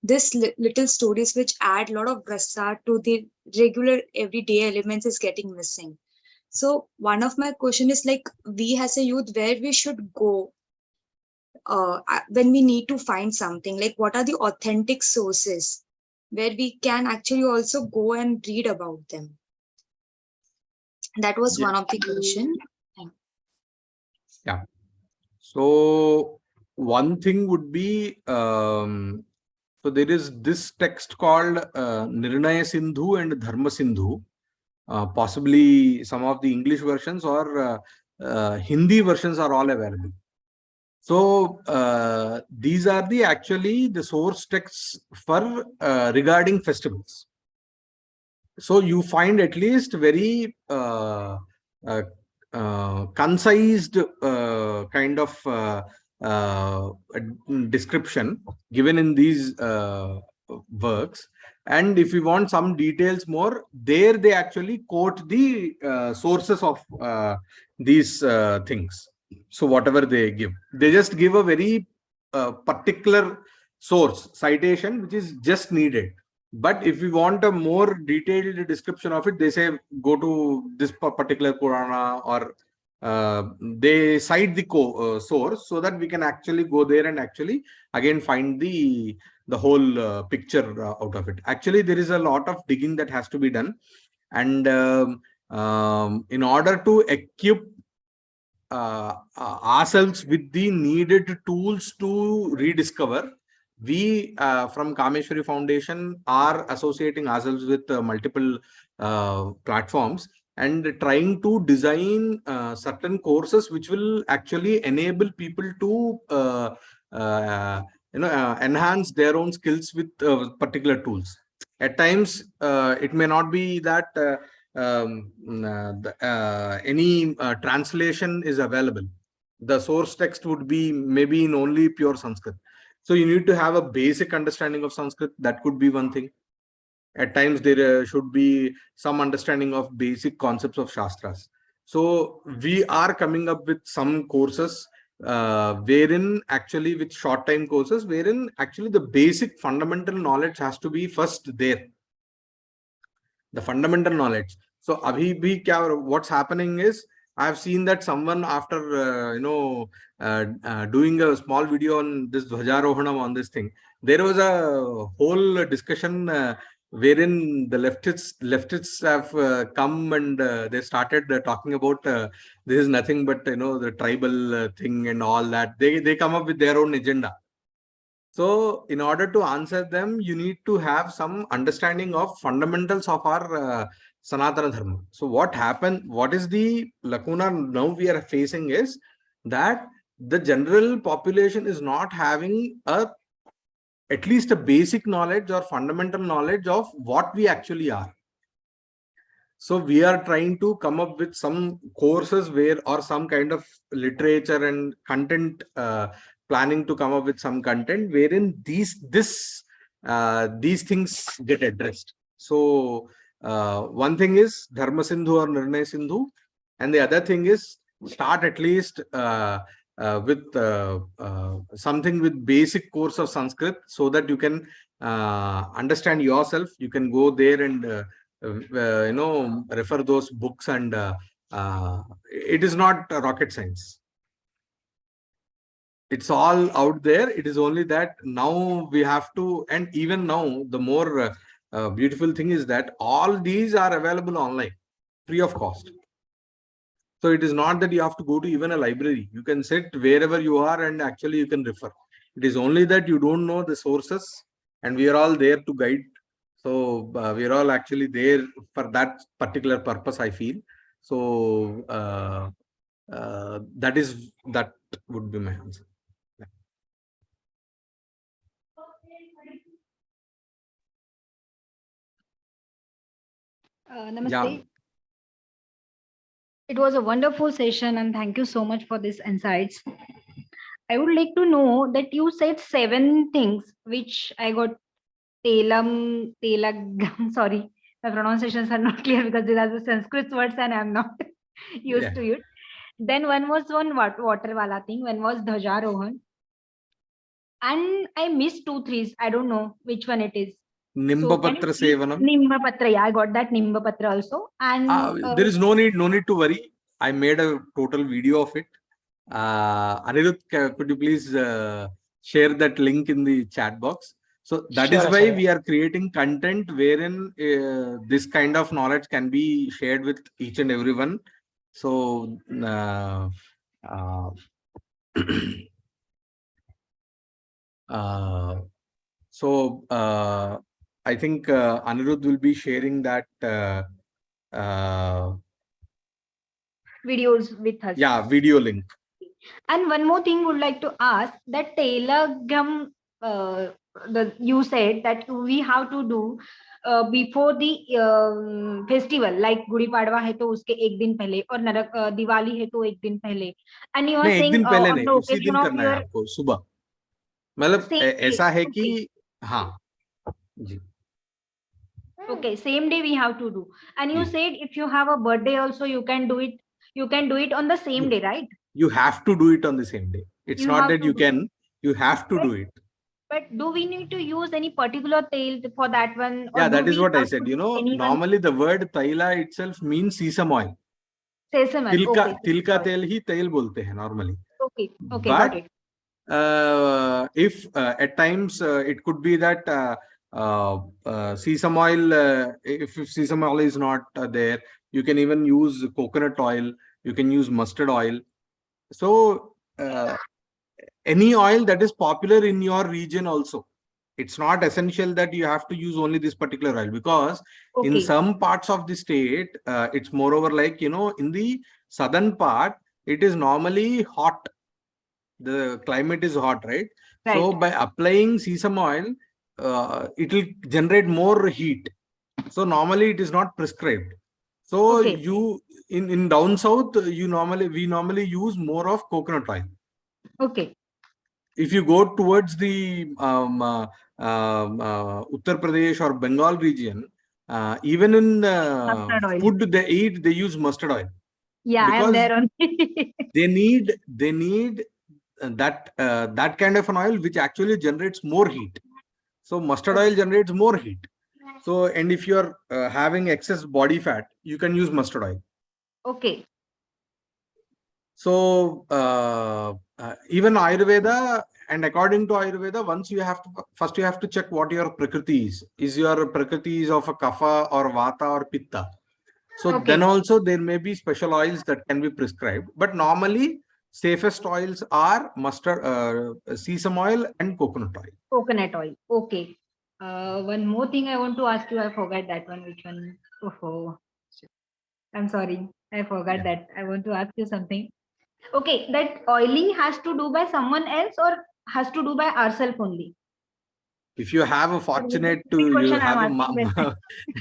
this little stories which add a lot of rasa to the regular everyday elements is getting missing. So one of my question is we as a youth, where we should go when we need to find something, what are the authentic sources where we can actually also go and read about them. That was one of the question. Yeah. So one thing would be, so there is this text called Nirnaya Sindhu and Dharma Sindhu. Possibly some of the English versions or Hindi versions are all available. So these are actually the source texts for regarding festivals. So you find at least very concised kind of description given in these works. And if you want some details more, there they actually quote the sources of these things. So whatever they give, they just give a very particular source citation which is just needed. But if you want a more detailed description of it, they say go to this particular Purana or they cite the source so that we can actually go there and actually again find the whole picture out of it. Actually, there is a lot of digging that has to be done, and in order to equip ourselves with the needed tools to rediscover, we from Kameswari Foundation are associating ourselves with multiple platforms and trying to design certain courses which will actually enable people to enhance their own skills with particular tools. At times, it may not be that any translation is available. The source text would be maybe in only pure Sanskrit. So you need to have a basic understanding of Sanskrit. That could be one thing. At times there should be some understanding of basic concepts of Shastras. So we are coming up with some courses wherein actually with short time courses, wherein actually the basic fundamental knowledge has to be first there. The fundamental knowledge. So what's happening is, I've seen that someone after doing a small video on this Dhwajarohanam on this thing, there was a whole discussion wherein the leftists have come and they started talking about this is nothing but the tribal thing and all that. They come up with their own agenda. So in order to answer them, you need to have some understanding of fundamentals of our Sanatana Dharma. So what happened, what is the lacuna now we are facing is that the general population is not having at least a basic knowledge or fundamental knowledge of what we actually are. So we are trying to come up with some courses or some kind of literature and content planning to come up with some content wherein these things get addressed. So one thing is Dharma Sindhu or Nirnay Sindhu, and the other thing is start at least with something with basic course of Sanskrit so that you can understand yourself. You can go there and refer those books, and it is not rocket science. It's all out there. It is only that now we have to, and even now the more beautiful thing is that all these are available online, free of cost. So it is not that you have to go to even a library. You can sit wherever you are and actually you can refer. It is only that you don't know the sources, and we are all there to guide. So we are all actually there for that particular purpose, I feel. So that would be my answer. Namaste. Yeah. It was a wonderful session and thank you so much for these insights. I would like to know that you said 7 things which I got telagam. Sorry, my pronunciations are not clear because these are the Sanskrit words and I'm not used to it. Then one was water wala thing, one was Dhwajarohan. And I missed 2 3s. I don't know which one it is. Nimbapatra Sevanam. Nimbapatra, yeah, I got that Nimbapatra also. And there is no need to worry. I made a total video of it. Anirudh, could you please share that link in the chat box? So that is why we are creating content wherein this kind of knowledge can be shared with each and everyone. So I think Anirudh will be sharing that videos with us. Yeah, video link. And one more thing would like to ask, that telagam, you said that we have to do before the festival, like Gudi Padwa hai to uske ek din pehle, or Diwali hai to ek din pehle. And you are saying on the occasion of your subah. मतलब ऐसा है कि हाँ जी. Okay, same day we have to do. And you said if you have a birthday also, you can do it. You can do it on the same day, right? You have to do it on the same day. It's not that you can. You have to do it. But do we need to use any particular tail for that one? Yeah, that is what I said. Normally the word taila itself means sesame oil. Sesame oil. Okay. तिल का Sorry. तेल ही तेल बोलते हैं normally. Okay. Okay. Got But it. if at times it could be that sesame oil, if sesame oil is not there, you can even use coconut oil, you can use mustard oil. So any oil that is popular in your region also. It's not essential that you have to use only this particular oil, because in Okay. some parts of the state, it's moreover like, in the southern part, it is normally hot. The climate is hot, right? So Right. by applying sesame oil, it will generate more heat. So normally it is not prescribed. So Okay. you in down south, we normally use more of coconut oil. Okay. If you go towards the Uttar Pradesh or Bengal region, even in Mustard oil. food they eat, they use mustard oil. Yeah, I am Because there only. they need that kind of an oil which actually generates more heat. So mustard oil generates more heat. So, and if you are having excess body fat, you can use mustard oil. Okay. So even Ayurveda, and according to Ayurveda, first you have to check what your prakriti is. Is your prakriti is of a kapha or vata or pitta? So Okay. then also there may be special oils that can be prescribed, but normally safest oils are mustard, sesame oil and coconut oil. Coconut oil. Okay. One more thing I want to ask you. I forgot that one. Which one? Oh, I'm sorry. I forgot Yeah. that. I want to ask you something. Okay, that oiling has to do by someone else or has to do by ourselves only? If you have a fortunate Big you question I'm have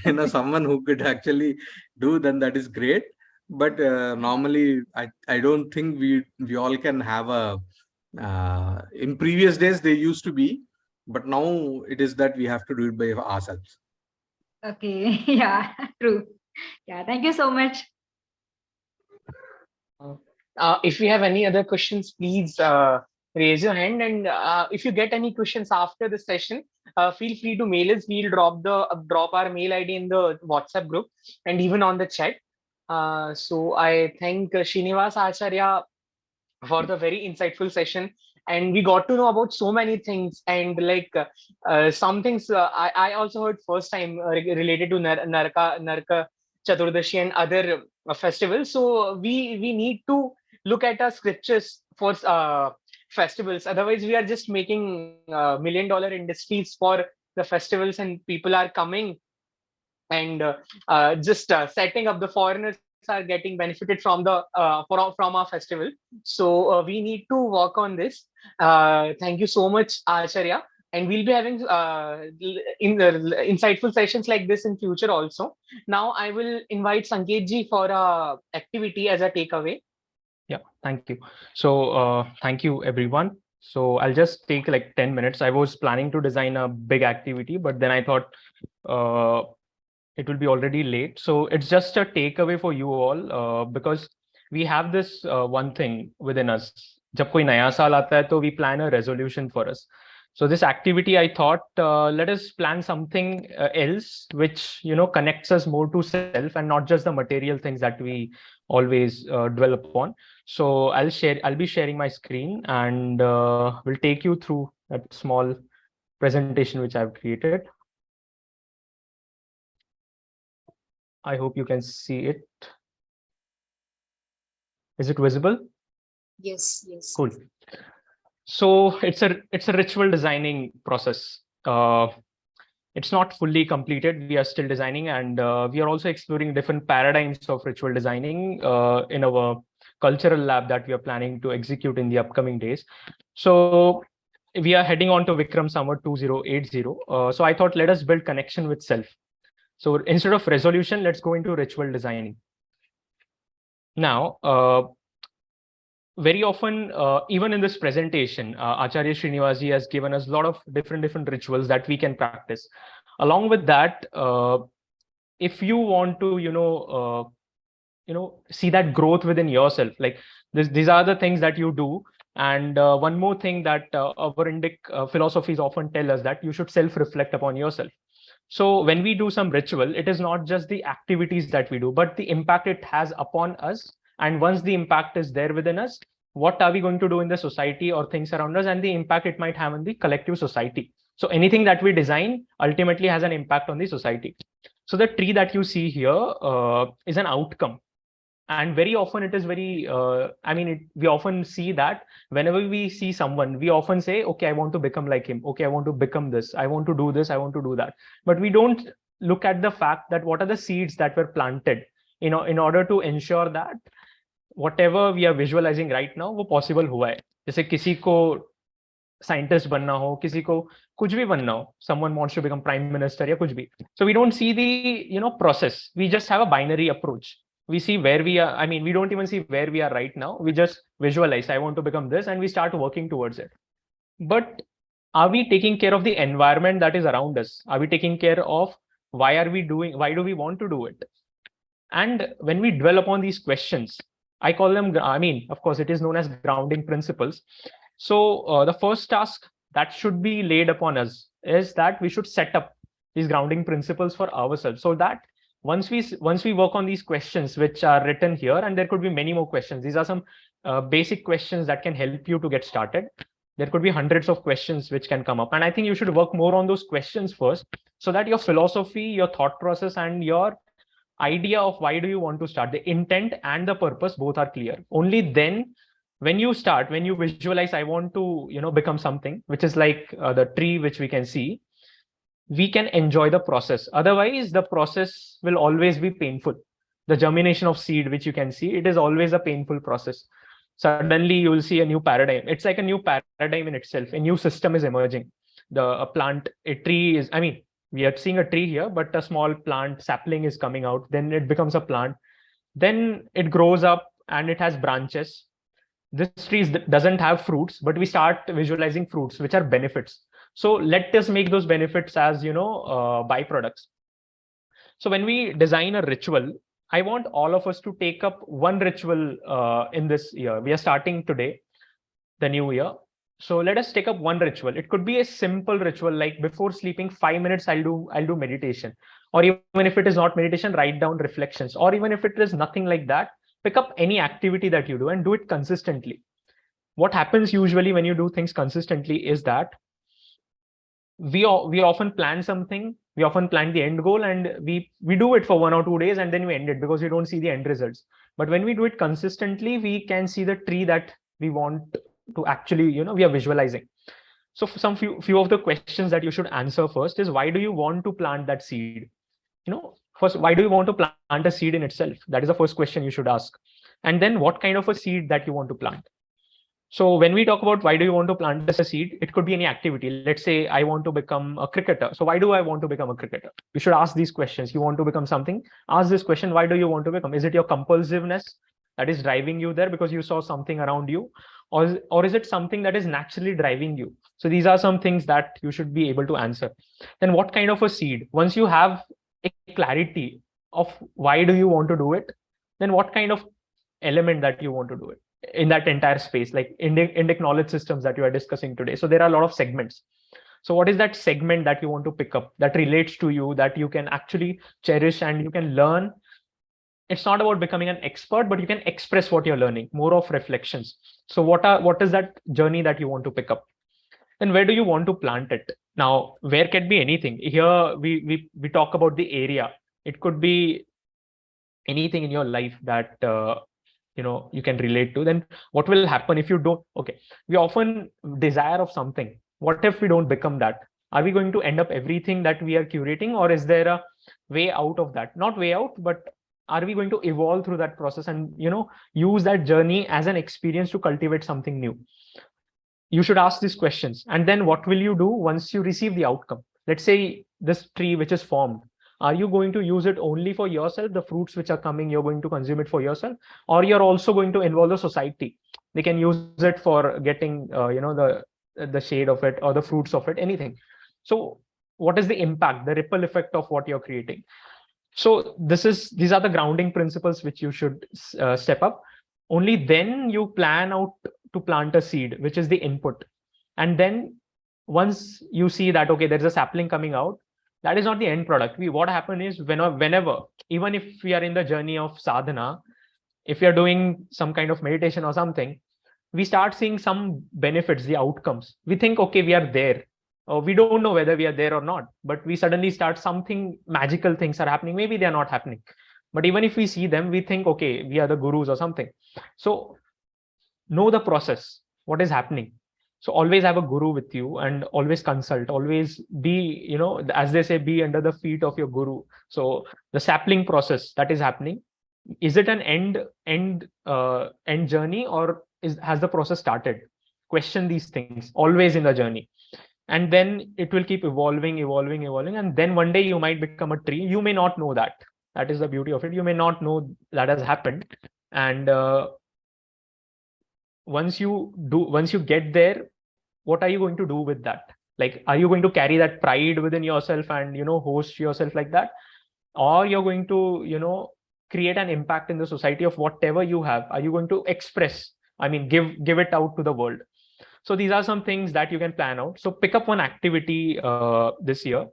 asking. someone who could actually do, then that is great. But normally I don't think we all can have a in previous days they used to be, but now it is that we have to do it by ourselves. Okay. Yeah, true. Yeah, thank you so much. If you have any other questions, please raise your hand. And if you get any questions after the session, feel free to mail us. We'll drop our mail ID in the WhatsApp group and even on the chat. So I thank Srinivas Acharya for the very insightful session. And we got to know about so many things. And like some things I also heard first time related to Narka Chaturdashi and other festivals. So we need to look at our scriptures for festivals. Otherwise, we are just making $1 million industries for the festivals, and people are coming and just setting up. The foreigners are getting benefited from the from our festival. So we need to work on this. Thank you so much, Acharya. And we'll be having insightful sessions like this in future also. Now I will invite Sanket ji for a activity as a takeaway. Yeah, thank you. So thank you, everyone. So I'll just take like 10 minutes. I was planning to design a big activity, but then I thought it will be already late. So it's just a takeaway for you all, because we have this one thing within us. जब कोई नया साल आता है, तो we plan a resolution for us. So this activity, I thought, let us plan something else, which connects us more to self and not just the material things that we always dwell upon. So I'll be sharing my screen, and we'll take you through that small presentation which I've created. I hope you can see it. Is it visible? Yes, yes. Cool. So it's a ritual designing process. It's not fully completed. We are still designing, and we are also exploring different paradigms of ritual designing in our cultural lab that we are planning to execute in the upcoming days. So we are heading on to Vikram Summer 2080. So I thought, let us build connection with self. So instead of resolution, let's go into ritual designing. Now, very often, even in this presentation, Acharya Srinivas has given us a lot of different rituals that we can practice. Along with that, if you want to, see that growth within yourself, like these are the things that you do. And one more thing that our Indic philosophies often tell us, that you should self-reflect upon yourself. So when we do some ritual, it is not just the activities that we do, but the impact it has upon us And once the impact is there within us, what are we going to do in the society or things around us, and the impact it might have on the collective society. So anything that we design ultimately has an impact on the society. So the tree that you see here is an outcome. And very often it is very, we often see that whenever we see someone, we often say, okay, I want to become like him. Okay, I want to become this. I want to do this. I want to do that. But we don't look at the fact that what are the seeds that were planted, in order to ensure that whatever we are visualizing right now, वो possible हुआ है. जैसे किसी को scientist बनना हो, किसी को कुछ भी बनना हो, someone wants to become prime minister या कुछ भी. So we don't see the process. We just have a binary approach. We see where we are. I mean, we don't even see where we are right now. We just visualize, I want to become this, and we start working towards it. But are we taking care of the environment that is around us? Are we taking care of why do we want to do it? And when we dwell upon these questions, I call them, of course, it is known as grounding principles. So the first task that should be laid upon us is that we should set up these grounding principles for ourselves, so that once we work on these questions which are written here, and there could be many more questions. These are some basic questions that can help you to get started. There could be hundreds of questions which can come up. And I think you should work more on those questions first, so that your philosophy, your thought process, and your idea of why do you want to start, the intent and the purpose, both are clear. Only then, when you visualize, I want to become something, which is like the tree which we can see, we can enjoy the process. Otherwise, the process will always be painful. The germination of seed, which you can see, it is always a painful process. Suddenly you will see a new paradigm. It's like a new paradigm in itself. A new system is emerging. A tree is, we are seeing a tree here, but a small plant sapling is coming out. Then it becomes a plant. Then it grows up and it has branches. This tree doesn't have fruits, but we start visualizing fruits, which are benefits. So let us make those benefits as byproducts. So when we design a ritual, I want all of us to take up one ritual in this year. We are starting today, the new year. So let us take up one ritual. It could be a simple ritual, like before sleeping, 5 minutes, I'll do meditation. Or even if it is not meditation, write down reflections. Or even if it is nothing like that, pick up any activity that you do and do it consistently. What happens usually when you do things consistently is that we often plan something, we often plan the end goal, and we do it for 1 or 2 days, and then we end it because we don't see the end results. But when we do it consistently, we can see the tree that we want to actually, we are visualizing. So some few of the questions that you should answer first is, why do you want to plant that seed? First, why do you want to plant a seed in itself? That is the first question you should ask. And then what kind of a seed that you want to plant? So when we talk about why do you want to plant a seed, it could be any activity. Let's say I want to become a cricketer. So why do I want to become a cricketer? You should ask these questions. You want to become something, ask this question, why do you want to become? Is it your compulsiveness that is driving you there because you saw something around you? Or is it something that is naturally driving you? So these are some things that you should be able to answer. Then what kind of a seed? Once you have a clarity of why do you want to do it, then what kind of element that you want to do it in that entire space, like Indic knowledge systems that you are discussing today. So there are a lot of segments. So what is that segment that you want to pick up that relates to you, that you can actually cherish and you can learn? It's not about becoming an expert, but you can express what you're learning, more of reflections. So what is that journey that you want to pick up? Then where do you want to plant it? Now, where can be anything. Here we talk about the area. It could be anything in your life that you can relate to. Then what will happen if you don't? Okay, we often desire of something. What if we don't become that? Are we going to end up everything that we are curating, or is there a way out of that? Not way out, but are we going to evolve through that process and use that journey as an experience to cultivate something new? You should ask these questions. And then what will you do once you receive the outcome? Let's say this tree which is formed, are you going to use it only for yourself? The fruits which are coming, you're going to consume it for yourself, or you're also going to involve the society? They can use it for getting the shade of it or the fruits of it, anything. So what is the impact, the ripple effect of what you're creating? So these are the grounding principles which you should step up. Only then you plan out to plant a seed, which is the input. And then once you see that, okay, there's a sapling coming out, that is not the end product. What happens is whenever, even if we are in the journey of sadhana, if you're doing some kind of meditation or something, we start seeing some benefits, the outcomes. We think, okay, we are there. We don't know whether we are there or not, but we suddenly start something magical things are happening. Maybe they are not happening. But even if we see them, we think, okay, we are the gurus or something. So know the process, what is happening. So always have a guru with you and always consult, always be, as they say, be under the feet of your guru. So the sapling process that is happening, is it an end journey, or has the process started? Question these things always in the journey, and then it will keep evolving, and then one day you might become a tree. You may not know that. That is the beauty of it. You may not know that has happened. And once you get there, what are you going to do with that? Like, are you going to carry that pride within yourself and host yourself like that, or you're going to create an impact in the society of whatever you have? Are you going to express, I mean, give it out to the world? So these are some things that you can plan out. So pick up one activity this year,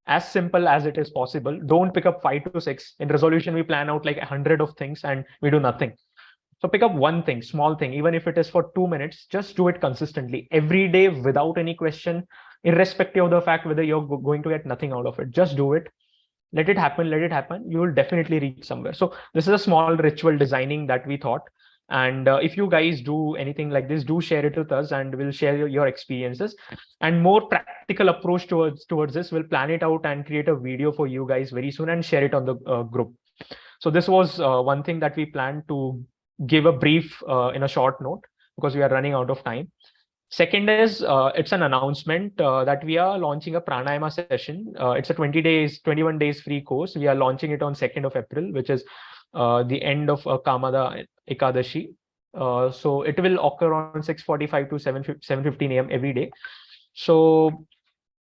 as simple as it is possible. Don't pick up 5 to 6. In resolution, we plan out like 100 of things and we do nothing. So pick up one thing, small thing, even if it is for 2 minutes, just do it consistently every day without any question, irrespective of the fact whether you're going to get nothing out of it. Just do it. Let it happen. You will definitely reach somewhere. So this is a small ritual designing that we thought. And if you guys do anything like this, do share it with us and we'll share your experiences. And more practical approach towards this, we'll plan it out and create a video for you guys very soon and share it on the group. So this was one thing that we planned to give a brief in a short note, because we are running out of time. Second is, it's an announcement that we are launching a pranayama session. It's a 21 days free course. We are launching it on 2nd of April, which is the end of Kamada Ekadashi. So it will occur on 6:45 to 7:15 a.m. every day. So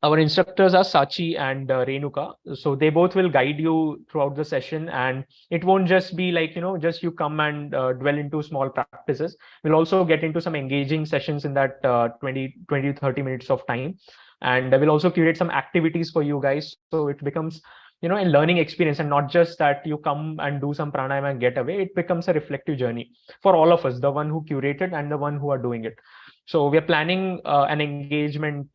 our instructors are Sachi and Renuka. So they both will guide you throughout the session, and it won't just be like, just you come and dwell into small practices. We'll also get into some engaging sessions in that 20 to 30 minutes of time. And we'll also curate some activities for you guys. So it becomes, a learning experience, and not just that you come and do some pranayama and get away. It becomes a reflective journey for all of us, the one who curated and the one who are doing it. So we are planning an engagement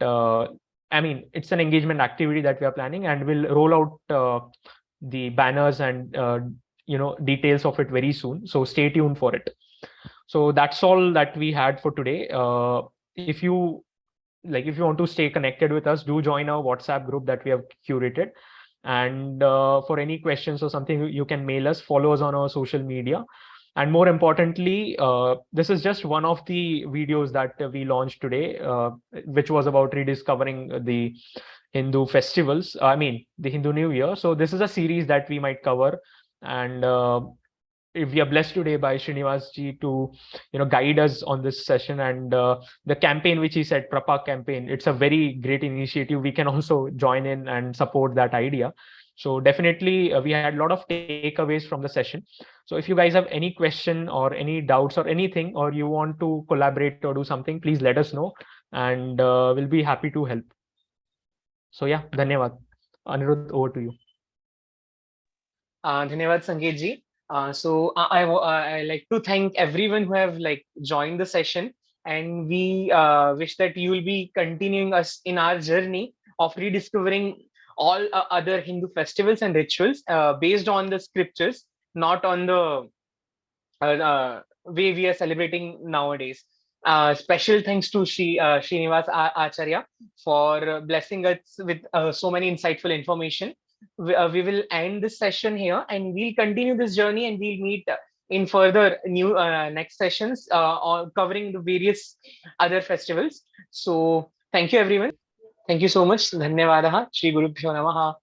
it's an engagement activity that we are planning, and we'll roll out the banners and details of it very soon. So stay tuned for it. So that's all that we had for today. If you want to stay connected with us, do join our WhatsApp group that we have curated. And for any questions or something, you can mail us, follow us on our social media. And more importantly, this is just one of the videos that we launched today, which was about rediscovering the Hindu festivals, the Hindu New Year. So this is a series that we might cover. And if we are blessed today by Srinivas ji to guide us on this session, and the campaign which he said, Prapa campaign, it's a very great initiative. We can also join in and support that idea. So definitely we had a lot of takeaways from the session. So if you guys have any question or any doubts or anything, or you want to collaborate or do something, please let us know, and we'll be happy to help. So yeah, Dhanyavad. Anirudh, over to you. Dhanyavad Sanket ji. So I like to thank everyone who have joined the session, and we wish that you will be continuing us in our journey of rediscovering all other Hindu festivals and rituals based on the scriptures, not on the way we are celebrating nowadays. Special thanks to Srinivas Acharya for blessing us with so many insightful information. We will end this session here, and we'll continue this journey, and we'll meet in further new next sessions on covering the various other festivals. So thank you, everyone. Thank you so much. Dhanyavadaha. Shri Gurubhyo Namaha.